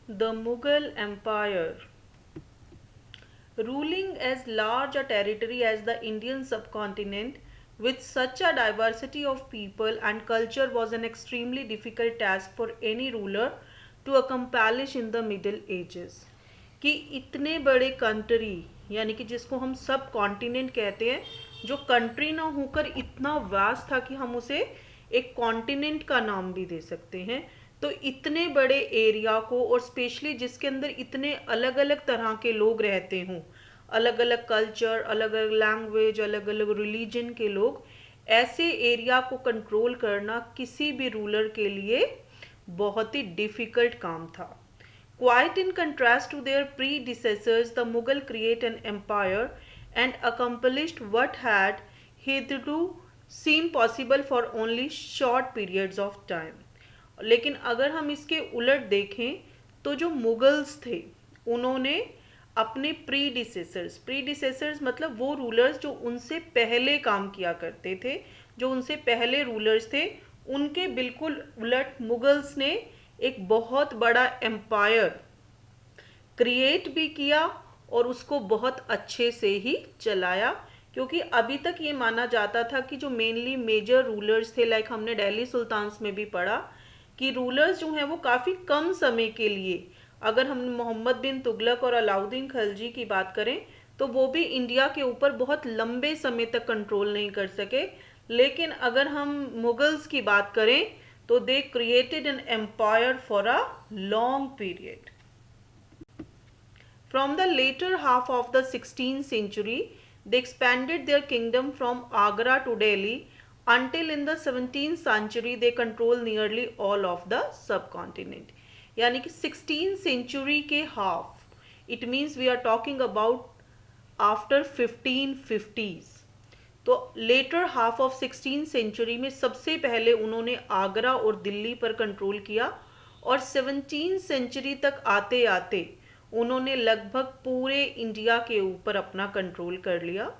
The Mughal Empire, ruling as large a territory as the Indian subcontinent with such a diversity of people and culture, was an extremely difficult task for any ruler to accomplish in the Middle Ages. कि इतने बड़े country, यानी कि जिसको हम सब continent कहते हैं, जो कंट्री ना होकर इतना वास्ट था कि हम उसे एक कॉन्टिनेंट का नाम भी दे सकते हैं, तो इतने बड़े एरिया को, और स्पेशली जिसके अंदर इतने अलग अलग तरह के लोग रहते हों, अलग अलग कल्चर, अलग अलग लैंग्वेज, अलग अलग रिलीजन के लोग, ऐसे एरिया को कंट्रोल करना किसी भी रूलर के लिए बहुत ही डिफिकल्ट काम था. Quite in contrast to their predecessors, the Mughal created an empire and accomplished what had hitherto seemed possible for only short periods of time. लेकिन अगर हम इसके उलट देखें तो जो मुगल्स थे उन्होंने अपने प्रीडिसेसर्स मतलब वो रूलर्स जो उनसे पहले काम किया करते थे, जो उनसे पहले रूलर्स थे, उनके बिल्कुल उलट मुगल्स ने एक बहुत बड़ा एम्पायर क्रिएट भी किया और उसको बहुत अच्छे से ही चलाया. क्योंकि अभी तक ये माना जाता था कि जो मेनली मेजर रूलर्स थे, लाइक हमने दिल्ली सुल्तान्स में भी पढ़ा कि रूलर्स जो हैं वो काफ़ी कम समय के लिए, अगर हम मोहम्मद बिन तुगलक और अलाउद्दीन खिलजी की बात करें तो वो भी इंडिया के ऊपर बहुत लंबे समय तक कंट्रोल नहीं कर सके. लेकिन अगर हम मुगल्स की बात करें तो they created an empire for a long period. From the later half of the 16th century, they expanded their kingdom from Agra to Delhi until in the 17th century they controlled nearly all of the subcontinent. यानी कि 16th century के half, it means we are talking about after 1550s. तो letter half of 16th century में सबसे पहले उन्होंने आगरा और दिल्ली पर कंट्रोल किया और 17th सेंचुरी तक आते आते उन्होंने लगभग पूरे इंडिया के ऊपर अपना कंट्रोल कर लिया.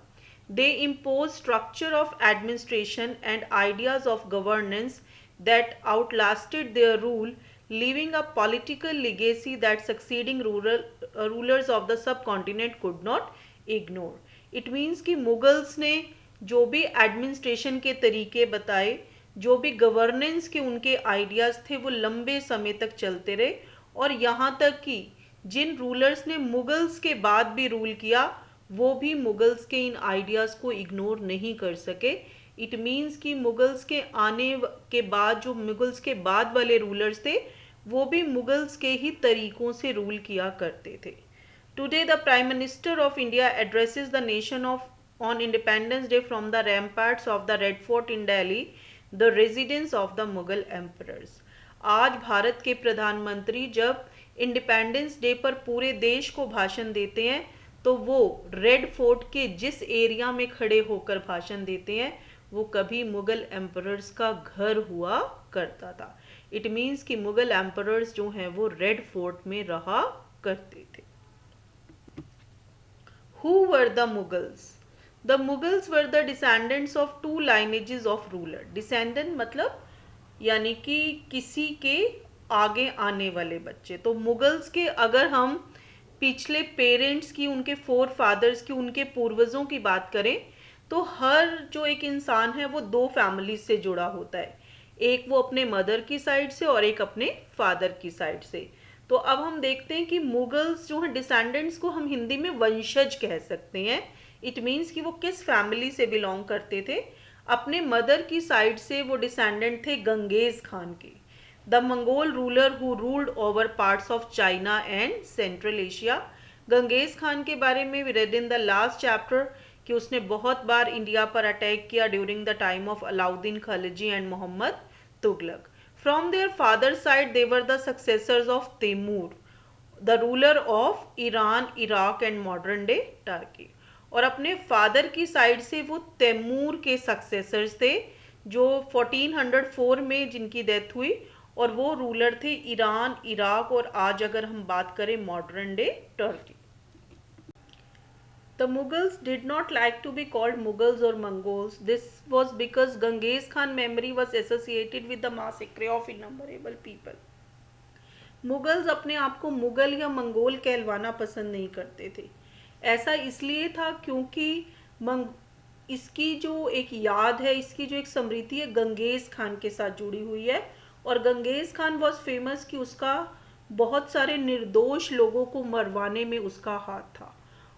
They impose structure of administration and ideas of governance that outlasted their rule, leaving a political legacy that succeeding rulers of the subcontinent could not ignore. It means कि मुगल्स ने जो भी administration के तरीके बताए, जो भी गवर्नेंस के उनके आइडियाज़ थे, वो लंबे समय तक चलते रहे. और यहाँ तक कि जिन रूलर्स ने मुगल्स के बाद भी रूल किया वो भी मुगल्स के इन आइडियाज़ को इग्नोर नहीं कर सके. इट मीन्स कि मुगल्स के आने के बाद जो मुगल्स के बाद वाले रूलर्स थे वो भी मुगल्स के ही तरीक़ों से रूल किया करते थे. Today the prime minister of India addresses the nation of on Independence Day from the ramparts of the Red Fort in Delhi, the residence of the Mughal emperors. आज भारत के प्रधानमंत्री जब इंडिपेंडेंस डे पर पूरे देश को भाषण देते हैं तो वो रेड फोर्ट के जिस एरिया में खड़े होकर भाषण देते हैं वो कभी मुगल एम्परर्स का घर हुआ करता था. इट मीन्स कि मुगल एम्परर्स जो हैं वो रेड फोर्ट में रहा करते थे. Who were the Mughals? The Mughals were the descendants of two lineages of ruler. Descendant मतलब यानी कि किसी के आगे आने वाले बच्चे. तो मुगल्स के अगर हम पिछले पेरेंट्स की, उनके फोर फादर्स की, उनके पूर्वजों की बात करें तो हर जो एक इंसान है वो दो फैमिली से जुड़ा होता है. एक वो अपने मदर की साइड से और एक अपने फादर की साइड से. तो अब हम देखते हैं कि मुगल्स जो हैं डिसेंडेंट्स को हम हिंदी में वंशज कह सकते हैं. इट मीन्स कि वो किस फैमिली से बिलोंग करते थे. अपने मदर की साइड से वो डिसेंडेंट थे गंगेज खान के, the Mongol ruler who ruled over parts of China and Central Asia. Genghis Khan के बारे में we read in the last chapter कि उसने बहुत बार इंडिया पर अटैक किया during the time of Alauddin Khilji and Mohammad Tughlaq. From their father's side, they were the successors of Timur, the ruler of Iran, Iraq and modern day Turkey. और अपने father की side से वो तैमूर के सक्सेसर्स थे जो 1404 में जिनकी डेथ हुई और वो रूलर थे ईरान, इराक और आज अगर हम बात करें modern day Turkey. The Mughals did not like to be called Mughals or Mongols. This was because Genghis Khan memory was associated with the massacre of innumerable people. Mughals अपने आप को मुगल या मंगोल कहलवाना पसंद नहीं करते थे। ऐसा इसलिए था क्योंकि मंग इसकी जो एक याद है, इसकी जो एक स्मृति है, गंगेज खान के साथ जुड़ी हुई है। और गंगेज खान वॉज फेमस कि उसका बहुत सारे निर्दोष लोगों को मरवाने में उसका हाथ था।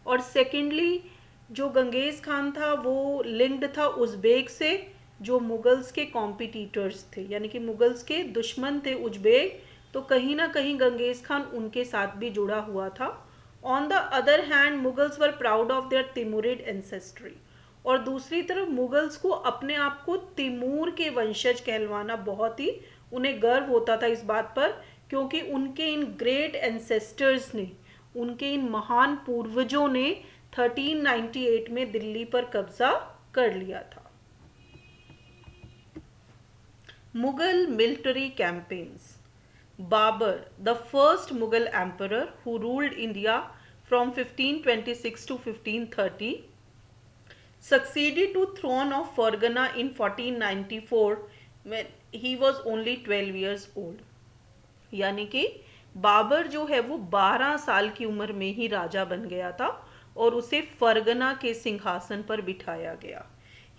और सेकेंडली, जो गंगेज खान था वो लिंक्ड था उज़्बेक से, जो मुगल्स के कॉम्पिटिटर्स थे, यानी कि मुगल्स के दुश्मन थे उज़्बेक। तो कहीं ना कहीं गंगेज खान उनके साथ भी जुड़ा हुआ था। On the other hand, Mughals were proud of their Timurid ancestry. और दूसरी तरफ मुगल्स को अपने आप को तिमूर के वंशज कहलवाना बहुत ही उन्हें गर्व होता था इस बात पर, क्योंकि उनके इन ग्रेट एंसेस्टर्स ने, उनके इन महान पूर्वजों ने 1398 में दिल्ली पर कब्जा कर लिया था। Mughal military campaigns. Babur, the first Mughal emperor who ruled India from 1526 to 1530, succeeded to throne of Fargana in 1494 when he was only 12 years old. यानी कि बाबर जो है वो 12 साल की उम्र में ही राजा बन गया था और उसे फरगना के सिंहासन पर बिठाया गया।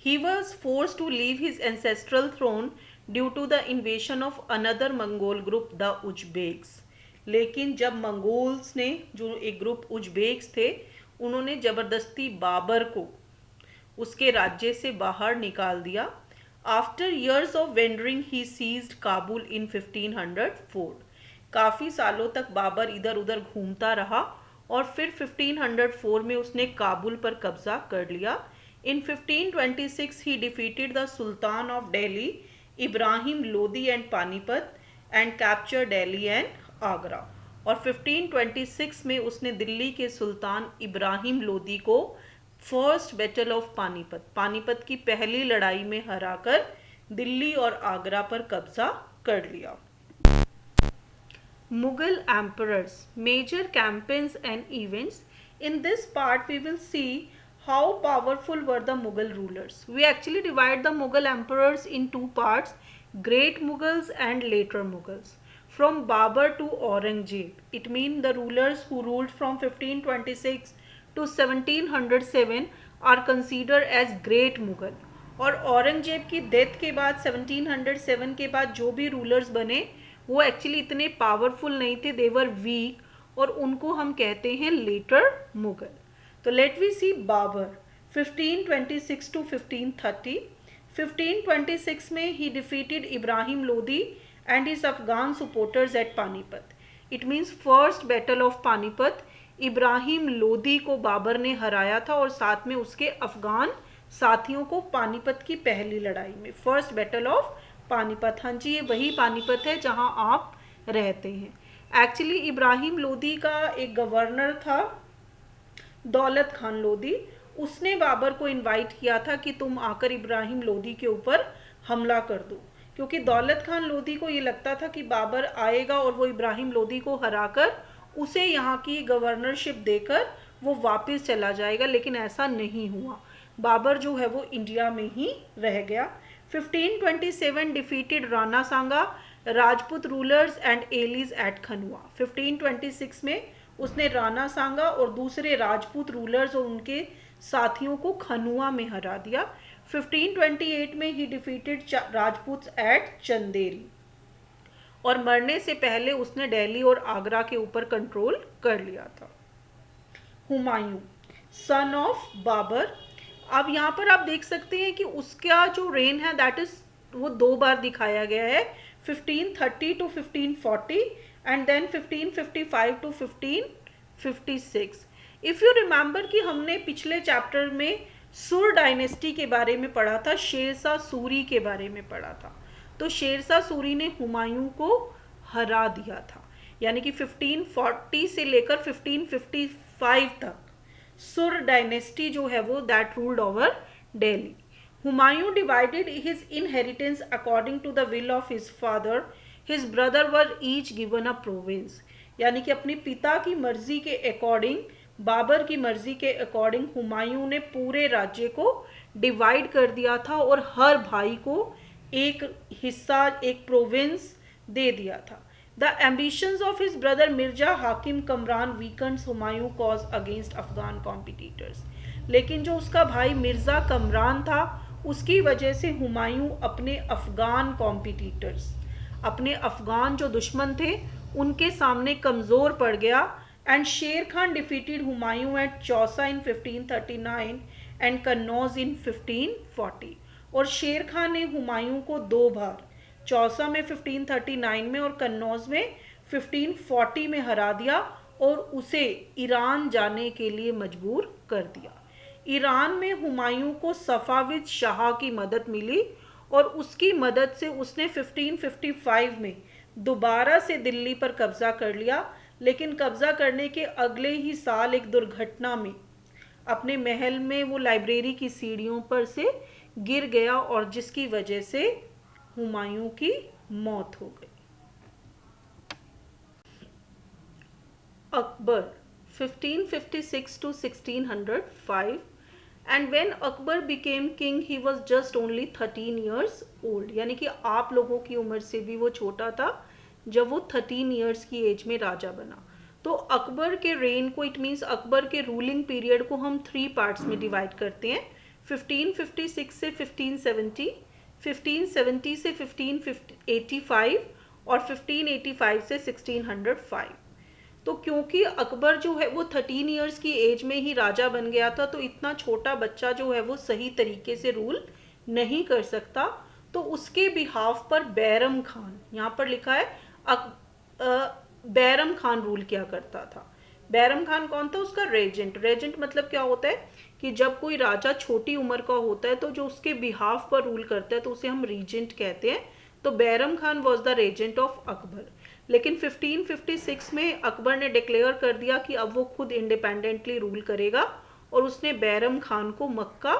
He was forced to leave his ancestral throne due to the invasion of another Mongol group, the Uzbeks. लेकिन जब मंगोल्स ने, जो एक ग्रुप उज्बेक्स थे, उन्होंने ज़बरदस्ती बाबर को उसके राज्य से बाहर निकाल दिया। After years of wandering he seized Kabul in 1504। काफ़ी सालों तक बाबर इधर उधर घूमता रहा और फिर 1504 में उसने काबुल पर कब्जा कर लिया। इन 1526 he defeated the Sultan of Delhi, Ibrahim Lodi and Panipat and captured Delhi and Agra। और 1526 में उसने दिल्ली के सुल्तान इब्राहिम लोदी को first battle of Panipat, Panipat की पहली लड़ाई में हराकर दिल्ली और आगरा पर कब्जा कर लिया। Mughal emperors, major campaigns and events. In this part we will see how powerful were the Mughal rulers. We actually divide the Mughal emperors in two parts, Great Mughals and later Mughals. From Babur to Aurangzeb, it means the rulers who ruled from 1526 to 1707 are considered as Great Mughal. और औरंगजेब की death के बाद 1707 के बाद जो भी rulers बने वो एक्चुअली इतने पावरफुल नहीं थे, देवर वीक, और उनको हम कहते हैं लेटर मुगल। तो let we see Babur 1526 to 1530। 1526 में ही defeated Ibrahim Lodi and his Afghan supporters at Panipat. It means first battle of Panipat, Ibrahim Lodi को बाबर ने हराया था और साथ में उसके अफगान साथियों को पानीपत की पहली लड़ाई में। फर्स्ट बैटल ऑफ पानीपत, हाँ जी ये वही पानीपत है जहाँ आप रहते हैं। एक्चुअली इब्राहिम लोदी का एक गवर्नर था दौलत खान लोदी, उसने बाबर को इनवाइट किया था कि तुम आकर इब्राहिम लोदी के ऊपर हमला कर दो, क्योंकि दौलत खान लोदी को ये लगता था कि बाबर आएगा और वो इब्राहिम लोदी को हराकर उसे यहाँ की गवर्नरशिप देकर वो वापस चला जाएगा, लेकिन ऐसा नहीं हुआ। बाबर जो है वो इंडिया में ही रह गया। 1527 defeated Rana Sanga, Rajput rulers and allies at Khanua. 1526 में उसने राणा सांगा और दूसरे राजपूत रूलर्स और उनके साथियों को खनुआ में हरा दिया। 1528 में ही डिफीटेड राजपूत एट चंदेरी, और मरने से पहले उसने दिल्ली और आगरा के ऊपर कंट्रोल कर लिया था। Humayun, son of Babur. अब यहाँ पर आप देख सकते हैं कि उसका जो रेन है दैट इज वो दो बार दिखाया गया है, 1530 to 1540 and then 1555 to 1556। If you remember कि हमने पिछले चैप्टर में सुर डायनेस्टी के बारे में पढ़ा था, शेरशाह सूरी के बारे में पढ़ा था। तो शेरशाह सूरी ने हुमायूं को हरा दिया था, यानी कि 1540 से लेकर 1555 तक सुर डायनेस्टी जो है वो that ruled over Delhi. Humayun divided his inheritance according to the will of his father, his brother were each given a province, यानी कि अपने पिता की मर्जी के अकॉर्डिंग, बाबर की मर्जी के अकॉर्डिंग हुमायूं ने पूरे राज्य को डिवाइड कर दिया था और हर भाई को एक हिस्सा, एक प्रोविंस दे दिया था। The ambitions of his brother Mirza Hakim Kamran weakened Humayun cause against Afghan competitors. लेकिन जो उसका भाई मिर्ज़ा कमरान था उसकी वजह से हुमायूं अपने अफ़गान कॉम्पिटिटर्स, अपने अफ़गान जो दुश्मन थे उनके सामने कमज़ोर पड़ गया. And Sher Khan defeated Humayun at Chausa in 1539 and Kannauj in 1540. और शेर खान ने हुमायूं को दो बार, चौसा में 1539 में और कन्नौज में 1540 में हरा दिया और उसे ईरान जाने के लिए मजबूर कर दिया. ईरान में हुमायूं को सफ़ाविद शाह की मदद मिली और उसकी मदद से उसने 1555 में दोबारा से दिल्ली पर कब्ज़ा कर लिया. लेकिन कब्ज़ा करने के अगले ही साल एक दुर्घटना में अपने महल में वो लाइब्रेरी की सीढ़ियों पर से गिर गया और जिसकी वजह से हुमायूं की मौत हो गई. Akbar 1556 to 1605. And when Akbar became king he was just only 13 years old. यानी कि आप लोगों की उम्र से भी वो छोटा था जब वो 13 years की एज में राजा बना. तो अकबर के रेन को, इट मीन्स अकबर के रूलिंग पीरियड को हम 3 पार्ट्स में डिवाइड करते हैं. 1556 से 1570, 1570 से 1585 और 1585 से 1605. तो क्योंकि अकबर जो है वो 13 इयर्स की एज में ही राजा बन गया था, तो इतना छोटा बच्चा जो है वो सही तरीके से रूल नहीं कर सकता. तो उसके बिहाफ पर बैरम खान, यहाँ पर लिखा है बैरम खान रूल किया करता था. बैरम खान कौन था? उसका रेजेंट. रेजेंट मतलब क्या होता है कि जब कोई राजा छोटी उम्र का होता है तो जो उसके बिहाफ पर रूल करता है तो उसे हम रीजेंट कहते हैं. तो Bairam Khan was the regent of Akbar. लेकिन 1556 में अकबर ने डिक्लेयर कर दिया कि अब वो खुद इंडिपेंडेंटली रूल करेगा और उसने बैरम खान को मक्का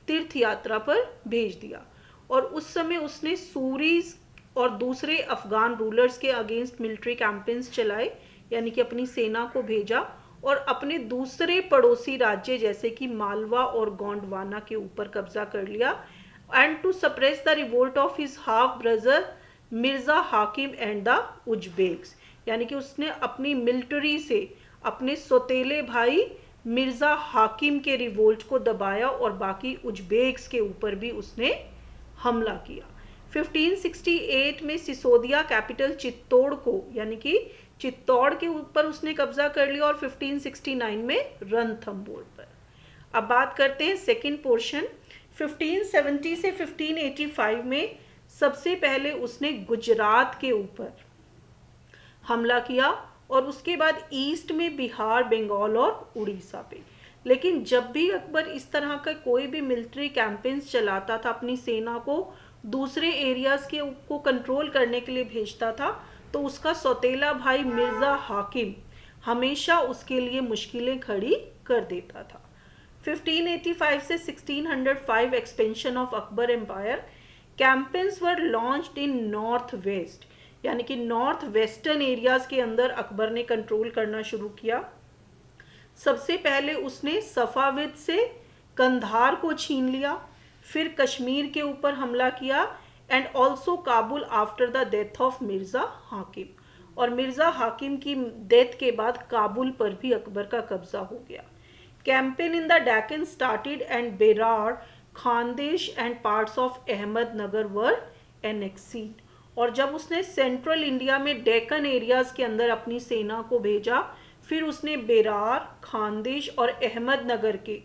तीर्थ यात्रा पर भेज दिया. और उस समय उसने सूरीज और दूसरे अफगान रूलर्स के अगेंस्ट मिलिट्री कैंपेन्स चलाए, यानी कि अपनी सेना को भेजा और अपने दूसरे पड़ोसी राज्य जैसे कि मालवा और गोंडवाना के ऊपर कब्जा कर लिया. And to suppress the revolt of his half brother Mirza Hakim and the Uzbeks, यानी कि उसने अपनी मिलिट्री से अपने सौतेले भाई मिर्ज़ा हाकिम के रिवोल्ट को दबाया और बाकी उज्बेक्स के ऊपर भी उसने हमला किया. 1568 में सिसोदिया कैपिटल चित्तौड़ को, यानी कि चित्तौड़ के ऊपर उसने कब्जा कर लिया और 1569 में रणथंबोर पर. अब बात करते हैं सेकंड पोर्शन. 1570 से 1585 में सबसे पहले उसने गुजरात के ऊपर हमला किया और उसके बाद ईस्ट में बिहार, बंगाल और उड़ीसा पे. लेकिन जब भी अकबर इस तरह का कोई भी मिलिट्री कैंपेन्स चलाता था, अपनी सेना को दूसरे एरियाज के को कंट्रोल करने के लिए भेजता था, तो उसका सौतेला भाई मिर्ज़ा हाकिम हमेशा उसके लिए मुश्किलें खड़ी कर देता था. 1585 से 1605 expansion of Akbar empire. Campaigns were launched in north west, यानी कि नॉर्थ वेस्टर्न एरियाज के अंदर अकबर ने कंट्रोल करना शुरू किया. सबसे पहले उसने सफ़ाविद से कंधार को छीन लिया, फिर कश्मीर के ऊपर हमला किया and also Kabul after the death of Mirza हाकिम. और मिर्ज़ा हाकिम की डेथ के बाद काबुल पर भी अकबर का कब्जा हो गया. Campaign in the Deccan started and Berar, Khandesh and parts of Ahmadnagar were annexed. और जब उसने सेंट्रल इंडिया में डेक्कन एरियाज के अंदर अपनी सेना को भेजा, फिर उसने बेरार, खानदेश और अहमदनगर के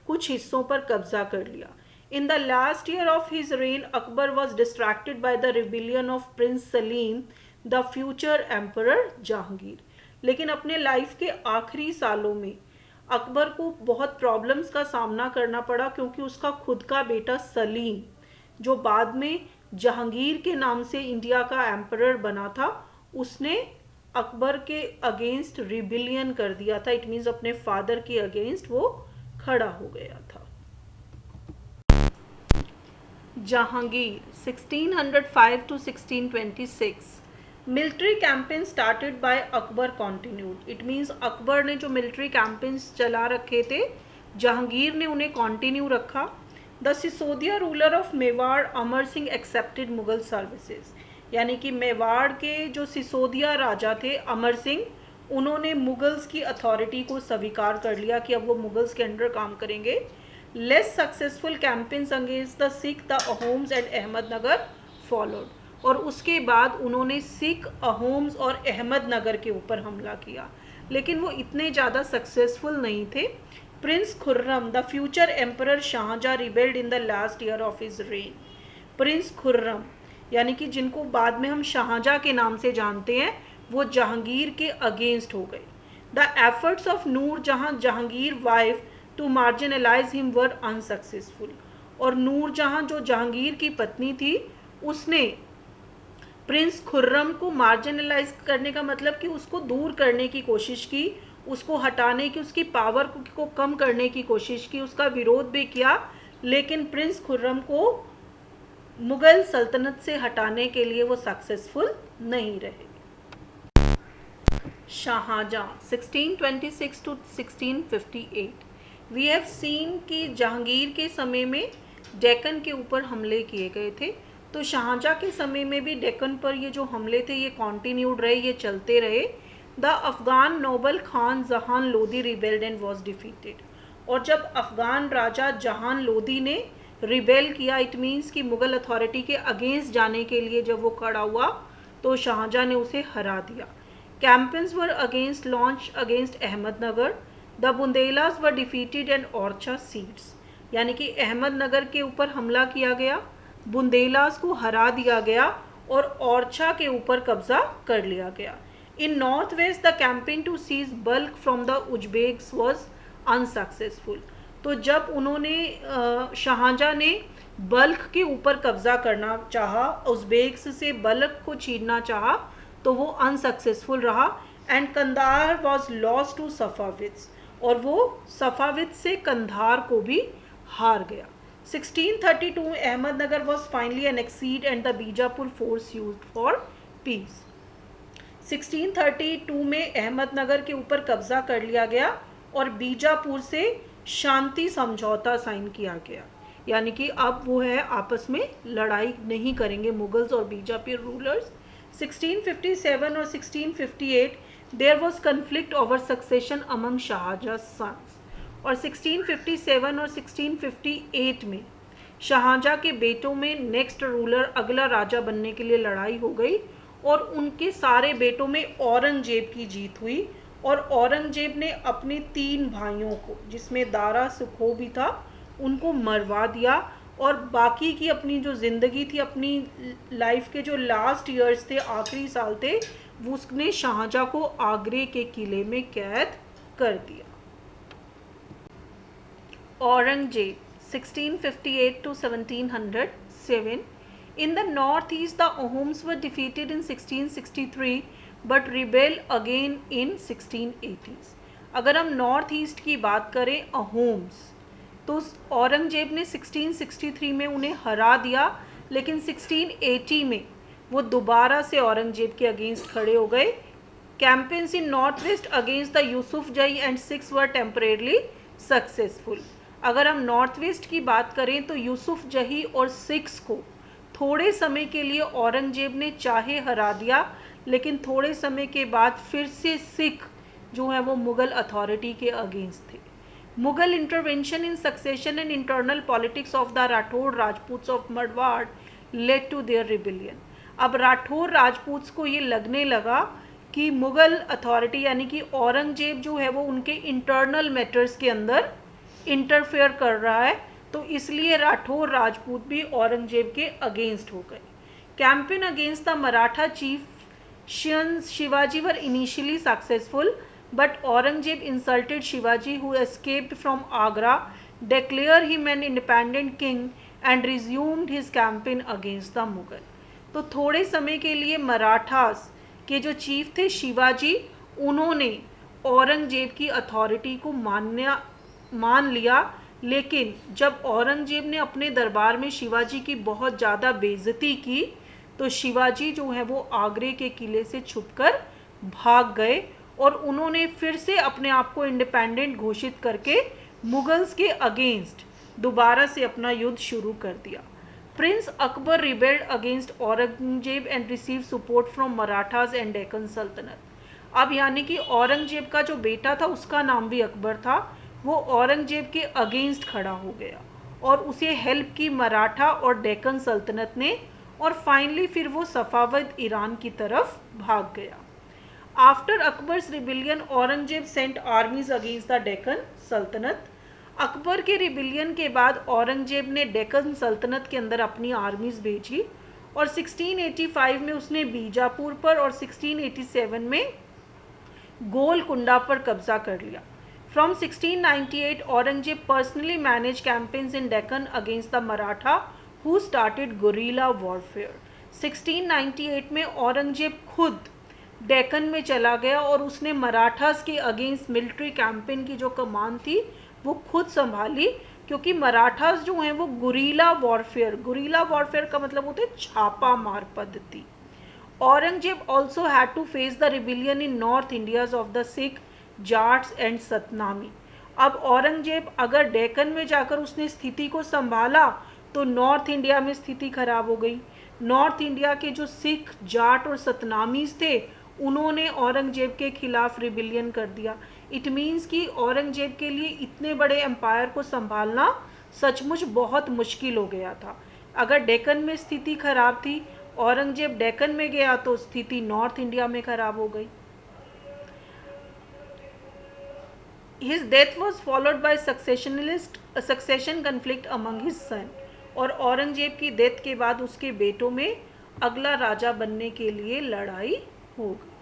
कुछ हिस्सों पर कब्जा कर लिया. In the last year of his reign, Akbar was distracted by the rebellion of Prince Salim, the future Emperor Jahangir. लेकिन अपने लाइफ के आखिरी सालों में अकबर को बहुत प्रॉब्लम्स का सामना करना पड़ा, क्योंकि उसका खुद का बेटा सलीम, जो बाद में जहांगीर के नाम से इंडिया का एम्परर बना था, उसने अकबर के अगेंस्ट रिबिलियन कर दिया था. इट मीन्स अपने फादर के अगेंस्ट वो खड़ा हो गया था. Jahangir 1605 to 1626. Military campaign started by Akbar continued. It means Akbar ने जो मिलिट्री कैंपेन्स चला रखे थे, जहांगीर ने उन्हें कॉन्टिन्यू रखा. The Sisodia ruler of Mewar Amar Singh accepted Mughal services. यानी कि मेवाड़ के जो सिसोदिया राजा थे अमर सिंह, उन्होंने मुगल्स की अथॉरिटी को स्वीकार कर लिया कि अब वो मुगल्स के अंडर काम करेंगे। Less successful campaigns against the Sikh, the Ahoms and Ahmednagar followed, और उसके बाद उन्होंने सिख, अहोम्स और अहमदनगर के ऊपर हमला किया, लेकिन वो इतने ज़्यादा सक्सेसफुल नहीं थे। Prince Khurram, the future emperor Shahjahan, rebelled in the last year of his reign. Prince Khurram यानी कि जिनको बाद में हम शाहजहाँ के नाम से जानते हैं, वो जहांगीर के अगेंस्ट हो गए। The efforts of Nur Jahan, Jahangir wife, to marginalise him were unsuccessful, और नूर जहाँ जो जहांगीर की पत्नी थी, उसने प्रिंस खुर्रम को मार्जिनलाइज करने का मतलब कि उसको दूर करने की कोशिश की, उसको हटाने की, उसकी पावर को कम करने की कोशिश की, उसका विरोध भी किया, लेकिन प्रिंस खुर्रम को मुगल सल्तनत से हटाने के लिए वो सक्सेसफुल नहीं रहे। Shahjahan 1626 to 1658। We have seen कि जहांगीर के समय में डेक्कन के ऊपर हमले किए गए थे, तो शाहजहाँ के समय में भी डेक्कन पर ये जो हमले थे ये कॉन्टिन्यूड रहे, ये चलते रहे। द अफगान नोबल खान जहान Lodi rebelled and was defeated, और जब अफगान राजा जहान लोदी ने रिबेल किया, इट मीन्स कि मुगल अथॉरिटी के अगेंस्ट जाने के लिए जब वो खड़ा हुआ, तो शाहजहाँ ने उसे हरा दिया। Campaigns were against launch against Ahmednagar, the Bundelas were defeated and Orchha seeds, यानी कि अहमदनगर के ऊपर हमला किया गया, बुंदेलास को हरा दिया गया और ओरछा के ऊपर कब्जा कर लिया गया। In north west the campaign to seize Balkh from the Uzbeks was unsuccessful, तो जब उन्होंने शाहजहाँ ने बल्क के ऊपर कब्जा करना चाहा, उज्बेक्स से बल्क को छीनना चाहा, तो वो अनसक्सेसफुल रहा। And Kandahar was lost to Safavids, और वो सफाविद से कंधार को भी हार गया। 1632 Ahmadnagar was finally annexed and the Bijapur force used for peace. 1632 में अहमदनगर के ऊपर कब्जा कर लिया गया और बीजापुर से शांति समझौता साइन किया गया, यानी कि अब वो है आपस में लड़ाई नहीं करेंगे मुगल्स और बीजापुर रूलर्स। 1657 और 1658 there was conflict over succession among Shahjahan sons, और 1657 और 1658 में शाहजहाँ के बेटों में नेक्स्ट रूलर, अगला राजा बनने के लिए लड़ाई हो गई, और उनके सारे बेटों में औरंगजेब की जीत हुई, और औरंगजेब ने अपने 3 भाइयों को, जिसमें दारा सुखो भी था, उनको मरवा दिया, और बाकी की अपनी जो ज़िंदगी थी, अपनी लाइफ के जो लास्ट ईयर्स थे, आखिरी साल थे, वो उसने शाहजहाँ को आगरे के किले में कैद कर दिया। Aurangzeb 1658 to 1707। In the northeast, the Ahoms were defeated in 1663 but rebel again in 1680s। अगर हम नॉर्थ ईस्ट की बात करें अहोम्स, तो औरंगजेब ने 1663 में उन्हें हरा दिया, लेकिन 1680 में वो दोबारा से औरंगजेब के अगेंस्ट खड़े हो गए। Campaigns in north west against the Yusufzai and Sikhs were temporarily successful. अगर हम नॉर्थ वेस्ट की बात करें तो यूसुफ जही और सिक्स को थोड़े समय के लिए औरंगजेब ने चाहे हरा दिया, लेकिन थोड़े समय के बाद फिर से सिख जो है वो मुगल अथॉरिटी के अगेंस्ट थे। Mughal intervention in succession and internal politics of the Rathore Rajputs of Marwar led to their rebellion. अब राठौड़ राजपूत्स को ये लगने लगा कि मुगल अथॉरिटी यानी कि औरंगजेब जो है वो उनके इंटरनल मैटर्स के अंदर इंटरफेयर कर रहा है, तो इसलिए राठौर राजपूत भी औरंगजेब के अगेंस्ट हो गए। Campaign against the Maratha chief Shivaji were initially successful, but Aurangzeb insulted Shivaji who escaped from Agra, declare him an independent king and resumed his campaign against the Mughal. तो थोड़े समय के लिए मराठास के जो चीफ थे शिवाजी, उन्होंने औरंगजेब की अथॉरिटी को मान लिया, लेकिन जब औरंगजेब ने अपने दरबार में शिवाजी की बहुत ज़्यादा बेइज्जती की, तो शिवाजी जो है वो आगरे के किले से छुपकर भाग गए, और उन्होंने फिर से अपने आप को इंडिपेंडेंट घोषित करके मुगल्स के अगेंस्ट दोबारा से अपना युद्ध शुरू कर दिया। Prince Akbar rebelled against Aurangzeb and received support from Marathas and Deccan Sultanate. अब यानी कि औरंगजेब का जो बेटा था उसका नाम भी अकबर था, वो औरंगजेब के अगेंस्ट खड़ा हो गया और उसे हेल्प की मराठा और डेक्कन सल्तनत ने, और फाइनली फिर वो सफावद ईरान की तरफ भाग गया. After Akbar's rebellion Aurangzeb sent armies against the Deccan sultanate. Akbar के रिबिलियन के बाद औरंगजेब ने डेक्कन सल्तनत के अंदर अपनी आर्मीज भेजी और 1685 में उसने बीजापुर पर और 1687 में गोलकुंडा पर कब्जा कर लिया. From 1698 Aurangzeb personally manage campaigns in Deccan against the Maratha who started guerrilla warfare. 1698 में औरंगजेब खुद डेक्कन में चला गया और उसने मराठास के अगेंस्ट मिलिट्री कैंपेन की जो कमान थी वो खुद संभाली, क्योंकि मराठास जो हैं वो गुरिल्ला वॉरफेयर का मतलब होता है छापा मार पद्धति. Aurangzeb also had to face the rebellion in north India's of the Sikh, Jats and Satnami. अब औरंगजेब अगर डेक्कन में जाकर उसने स्थिति को संभाला तो नॉर्थ इंडिया में स्थिति खराब हो गई. नॉर्थ इंडिया के जो सिख, जाट और सतनामीज थे उन्होंने औरंगजेब के खिलाफ रिबिलियन कर दिया. इट मीन्स कि औरंगजेब के लिए इतने बड़े एम्पायर को संभालना सचमुच बहुत मुश्किल हो गया था. अगर डेक्कन में स्थिति खराब थी, औरंगजेब डेक्कन में गया तो स्थिति नॉर्थ इंडिया में खराब हो गई. His death was followed by succession conflict among his son. और औरंगजेब की डेथ के बाद उसके बेटों में अगला राजा बनने के लिए लड़ाई हो गई.